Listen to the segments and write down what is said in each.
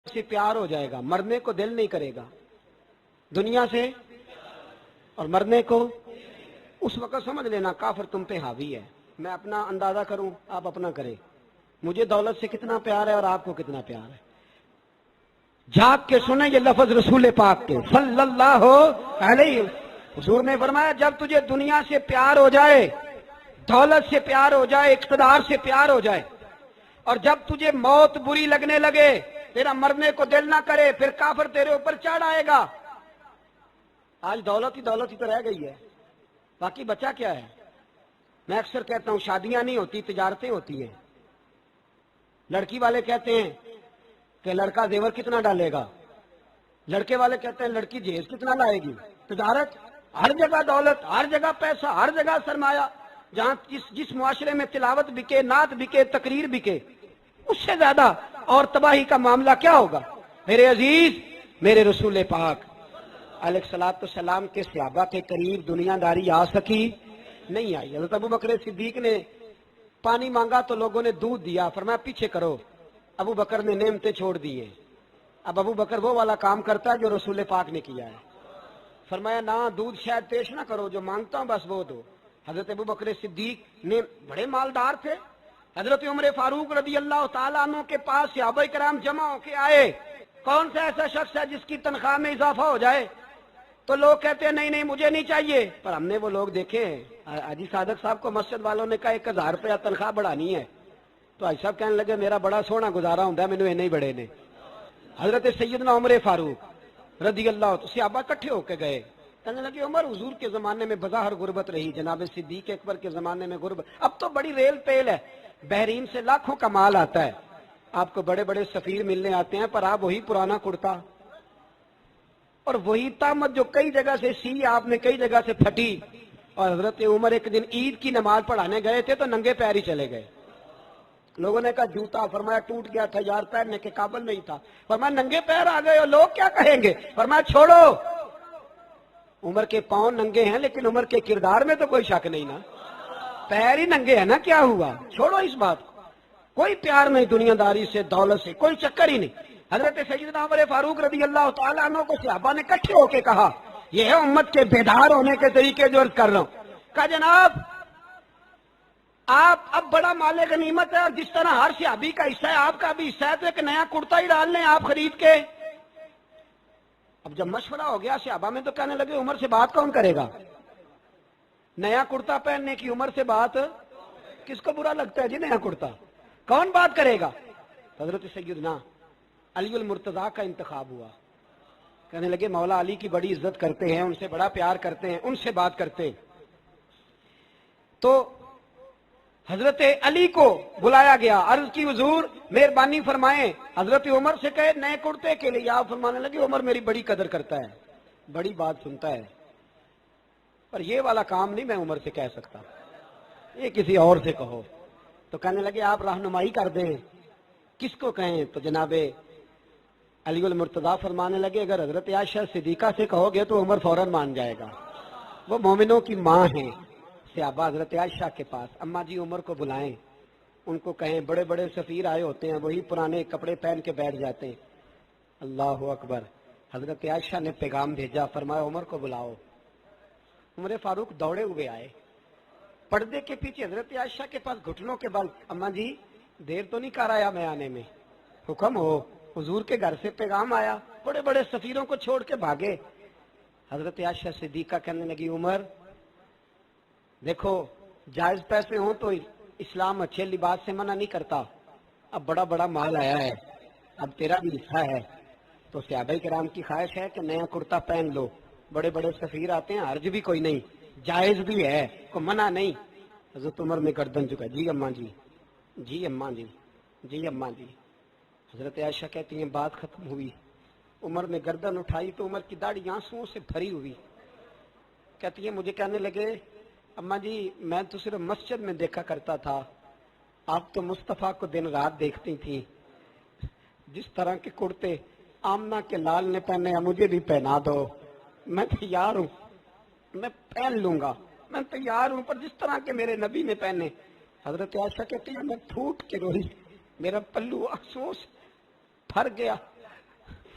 سے پیار ہو جائے گا، مرنے کو دل نہیں کرے گا دنیا سے، اور مرنے کو اس وقت سمجھ لینا کافر تم پہ حاوی ہے۔ میں اپنا اندازہ کروں، آپ اپنا کریں، مجھے دولت سے کتنا پیار ہے اور آپ کو کتنا پیار ہے۔ جھاگ کے سنیں یہ لفظ رسول پاک کے صلی اللہ علیہ، حضور نے فرمایا جب تجھے دنیا سے پیار ہو جائے، دولت سے پیار ہو جائے، اقتدار سے پیار ہو جائے، اور جب تجھے موت بری لگنے لگے، تیرا مرنے کو دل نہ کرے، پھر کافر تیرے اوپر چڑھ آئے گا۔ آج دولت ہی تو رہ گئی ہے، باقی بچا کیا ہے؟ میں اکثر کہتا ہوں شادیاں نہیں ہوتی، تجارتیں ہوتی ہیں۔ لڑکی والے کہتے ہیں کہ لڑکا زیور کتنا ڈالے گا، لڑکے والے کہتے ہیں لڑکی جہیز کتنا لائے گی۔ تجارت، ہر جگہ دولت، ہر جگہ پیسہ، ہر جگہ سرمایہ۔ جہاں جس معاشرے میں تلاوت بکے، نعت بکے، تقریر بکے، اس سے زیادہ اور تباہی کا معاملہ کیا ہوگا؟ میرے عزیز، میرے رسول پاک علیہ الصلوۃ والسلام کے صحابہ کے قریب دنیا داری آ سکی نہیں آئی۔ حضرت ابو بکر صدیق نے پانی مانگا تو لوگوں نے دودھ دیا، فرمایا پیچھے کرو۔ ابو بکر نے نعمتیں چھوڑ دی ہیں۔ اب ابو بکر وہ والا کام کرتا ہے جو رسول پاک نے کیا ہے۔ فرمایا نہ دودھ شاید پیش نہ کرو، جو مانگتا ہوں بس وہ دو۔ حضرت ابو بکر صدیق نے بڑے مالدار تھے۔ حضرت عمر فاروق رضی اللہ تعالیٰ عنہ کے پاس صحابہ کرام جمع ہو کے آئے، کون سا ایسا شخص ہے جس کی تنخواہ میں اضافہ ہو جائے؟ تو لوگ کہتے ہیں نہیں مجھے نہیں چاہیے، پر ہم نے وہ لوگ دیکھے ہیں۔ حاجی صادق صاحب کو مسجد والوں نے کہا 1000 روپیہ تنخواہ بڑھانی ہے، تو حاجی صاحب کہنے لگے میرا بڑا سونا گزارا ہوں مینو نہیں بڑے نے۔ حضرت سیدنا عمر فاروق رضی اللہ صحابہ اکٹھے ہو کے گئے، کہنے لگے عمر حضور کے زمانے میں بظاہر غربت رہی، جناب صدیق اکبر کے زمانے میں غربت، اب تو بڑی ریل تیل ہے، بحرین سے لاکھوں کا مال آتا ہے، آپ کو بڑے بڑے سفیر ملنے آتے ہیں، پر آپ وہی پرانا کرتا اور وہی تامت جو کئی جگہ سے سی آپ نے کئی جگہ سے پھٹی۔ اور حضرت عمر ایک دن عید کی نماز پڑھانے گئے تھے تو ننگے پیر ہی چلے گئے۔ لوگوں نے کہا جوتا، فرمایا ٹوٹ گیا تھا یار، پہننے کے قابل نہیں تھا۔ فرمایا ننگے پیر آ گئے اور لوگ کیا کہیں گے؟ فرمایا چھوڑو، عمر کے پاؤں ننگے ہیں لیکن عمر کے کردار میں تو کوئی شک نہیں نا، پیر ہی ننگے ہیں نا، کیا ہوا؟ چھوڑو اس بات کو، کوئی پیار نہیں دنیا داری سے، دولت سے، کوئی چکر ہی نہیں۔ حضرت سیدنا عمر فاروق رضی اللہ تعالیٰ عنہ کو صحابہ نے اکٹھے ہو کے کہا، یہ ہے امت کے بیدار ہونے کے طریقے جو عرض کر رہا ہوں۔ کہا جناب آپ اب بڑا مال غنیمت ہے اور جس طرح ہر صحابی کا حصہ ہے آپ کا بھی حصہ ہے، تو ایک نیا کرتا ہی ڈال لیں آپ خرید کے۔ اب جب مشورہ ہو گیا صحابہ میں تو کہنے لگے عمر سے بات کون کرے گا؟ نیا کرتا پہننے کی عمر سے بات کس کو برا لگتا ہے جی؟ نیا کرتا کون بات کرے گا؟ حضرت سیدنا علی المرتضیٰ کا انتخاب ہوا، کہنے لگے مولا علی کی بڑی عزت کرتے ہیں، ان سے بڑا پیار کرتے ہیں، ان سے بات کرتے ہیں۔ تو حضرت علی کو بلایا گیا، عرض کی حضور مہربانی فرمائیں، حضرت عمر سے کہے نئے کرتے کے لیے۔ آپ فرمانے لگے عمر میری بڑی قدر کرتا ہے، بڑی بات سنتا ہے، پر یہ والا کام نہیں میں عمر سے کہہ سکتا، یہ کسی اور سے کہو۔ تو کہنے لگے آپ رہنمائی کر دیں، کس کو کہیں؟ تو جناب علی المرتضیٰ فرمانے لگے اگر حضرت عائشہ صدیقہ سے کہو گے تو عمر فوراً مان جائے گا، وہ مومنوں کی ماں ہیں۔ صحابہ حضرت عائشہ کے پاس، اماں جی عمر کو بلائیں، ان کو کہیں بڑے بڑے سفیر آئے ہوتے ہیں، وہی پرانے کپڑے پہن کے بیٹھ جاتے ہیں۔ اللہ اکبر، حضرت عائشہ نے پیغام بھیجا، فرمایا عمر کو بلاؤ۔ عمر فاروق دوڑے ہوئے آئے، پردے کے پیچھے حضرت عائشہ کے پاس گھٹنوں کے بل، اماں جی دیر تو نہیں کر آیا میں آنے میں؟ حکم ہو، حضور کے گھر سے پیغام آیا، بڑے بڑے سفیروں کو چھوڑ کے بھاگے۔ حضرت عائشہ صدیقہ کہنے لگی عمر دیکھو جائز پیسے ہوں تو اسلام اچھے لباس سے منع نہیں کرتا، اب بڑا بڑا مال آیا ہے، اب تیرا بھی حصہ ہے، تو صحابہ کرام کی خواہش ہے کہ نیا کرتا پہن لو، بڑے بڑے سفیر آتے ہیں، حرج بھی کوئی نہیں، جائز بھی ہے، کوئی منع نہیں۔ حضرت عمر نے گردن جھکا، جی اماں جی، جی اماں جی، جی اماں جی۔ حضرت عائشہ کہتی ہیں بات ختم ہوئی، عمر نے گردن اٹھائی تو عمر کی داڑھی آنسوؤں سے بھری ہوئی، کہتی ہیں مجھے کہنے لگے اماں جی میں تو صرف مسجد میں دیکھا کرتا تھا، آپ تو مصطفیٰ کو دن رات دیکھتی تھیں، جس طرح کے کرتے آمنہ کے لال نے پہنے ہیں مجھے بھی پہنا دو، میں تیار ہوں، میں پہن لوں گا، میں تیار ہوں، پر جس طرح کے میرے نبی نے پہنے۔ حضرت عائشہ کہتی ہیں میں پھوٹ کے روئی، میرا پلو آنسوؤں سے بھر گیا،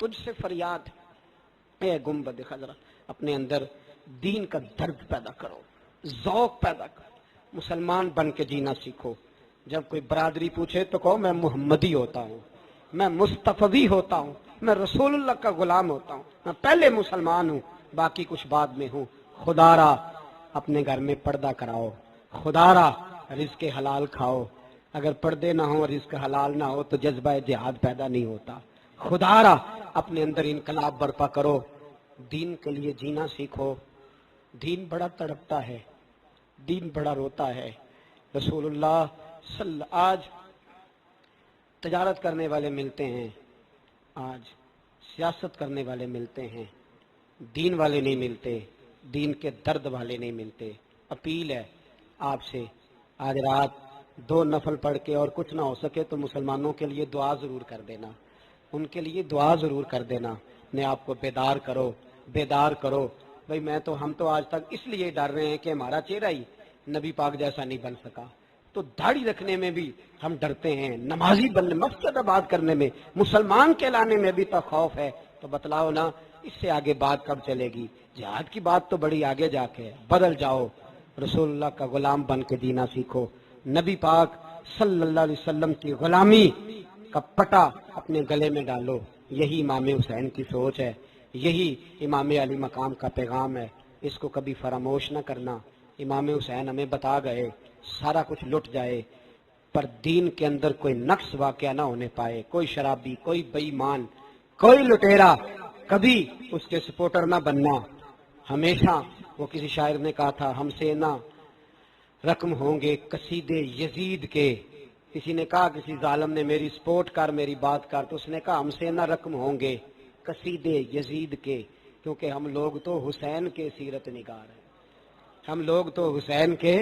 تجھ سے فریاد ہے، اے گنبد خضرا، اپنے اندر دین کا درد پیدا کرو، ذوق پیدا کرو، مسلمان بن کے جینا سیکھو۔ جب کوئی برادری پوچھے تو کہو میں محمدی ہوتا ہوں، میں مصطفی ہوتا ہوں، میں رسول اللہ کا غلام ہوتا ہوں، میں پہلے مسلمان ہوں، باقی کچھ بعد میں ہوں۔ خدا را اپنے گھر میں پردہ کراؤ، خدا را رزق حلال کھاؤ، اگر پردے نہ ہوں اور رزق حلال نہ ہو تو جذبہ جہاد پیدا نہیں ہوتا۔ خدا را اپنے اندر انقلاب برپا کرو، دین کے لیے جینا سیکھو۔ دین بڑا تڑپتا ہے، دین بڑا روتا ہے۔ رسول اللہ آج تجارت کرنے والے ملتے ہیں، آج سیاست کرنے والے ملتے ہیں، دین والے نہیں ملتے، دین کے درد والے نہیں ملتے۔ اپیل ہے آپ سے، آج رات 2 نفل پڑھ کے اور کچھ نہ ہو سکے تو مسلمانوں کے لیے دعا ضرور کر دینا، ان کے لیے دعا ضرور کر دینا، اپنے آپ کو بیدار کرو، بیدار کرو۔ بھئی ہم تو آج تک اس لیے ڈر رہے ہیں کہ ہمارا چہرہ ہی نبی پاک جیسا نہیں بن سکا، تو داڑھی رکھنے میں بھی ہم ڈرتے ہیں، نمازی بننے، مسجد آباد کرنے میں، مسلمان کہلانے میں بھی تو خوف ہے۔ تو بتلاؤ نا، اس سے آگے بات کب چلے گی؟ جہاد کی بات تو بڑی آگے جا کے ہے۔ بدل جاؤ، رسول اللہ کا غلام بن کے جینا سیکھو، نبی پاک صلی اللہ علیہ وسلم کی غلامی کا پٹا اپنے گلے میں ڈالو۔ یہی امام حسین کی سوچ ہے، یہی امام علی مقام کا پیغام ہے، اس کو کبھی فراموش نہ کرنا۔ امام حسین ہمیں بتا گئے سارا کچھ لٹ جائے پر دین کے اندر کوئی نقص واقعہ نہ ہونے پائے، کوئی شرابی، کوئی بے ایمان، کوئی لٹیرا کبھی اس کے سپورٹر نہ بننا۔ ہمیشہ وہ کسی شاعر نے کہا تھا، ہم سے نہ رقم ہوں گے قصیدے یزید کے۔ کسی نے کہا کسی ظالم نے میری سپورٹ کر، میری بات کر، تو اس نے کہا ہم سے نہ رقم ہوں گے قصیدے یزید کے، کیونکہ ہم لوگ تو حسین کے سیرت نگار ہیں، ہم لوگ تو حسین کے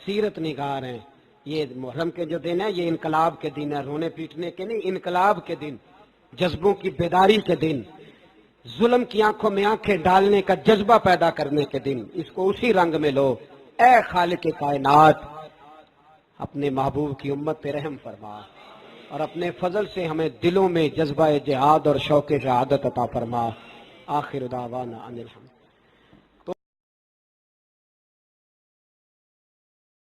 سیرت نگار ہیں۔ یہ محرم کے جو دن ہے یہ انقلاب کے دن ہے، رونے پیٹنے کے نہیں، انقلاب کے دن، جذبوں کی بیداری کے دن، ظلم کی آنکھوں میں آنکھیں ڈالنے کا جذبہ پیدا کرنے کے دن۔ اس کو اسی رنگ میں لو۔ اے خالق کائنات، اپنے محبوب کی امت پہ رحم فرما اور اپنے فضل سے ہمیں دلوں میں جذبہ جہاد اور شوق شہادت عطا فرما۔ آخر دعوانا ان الحمد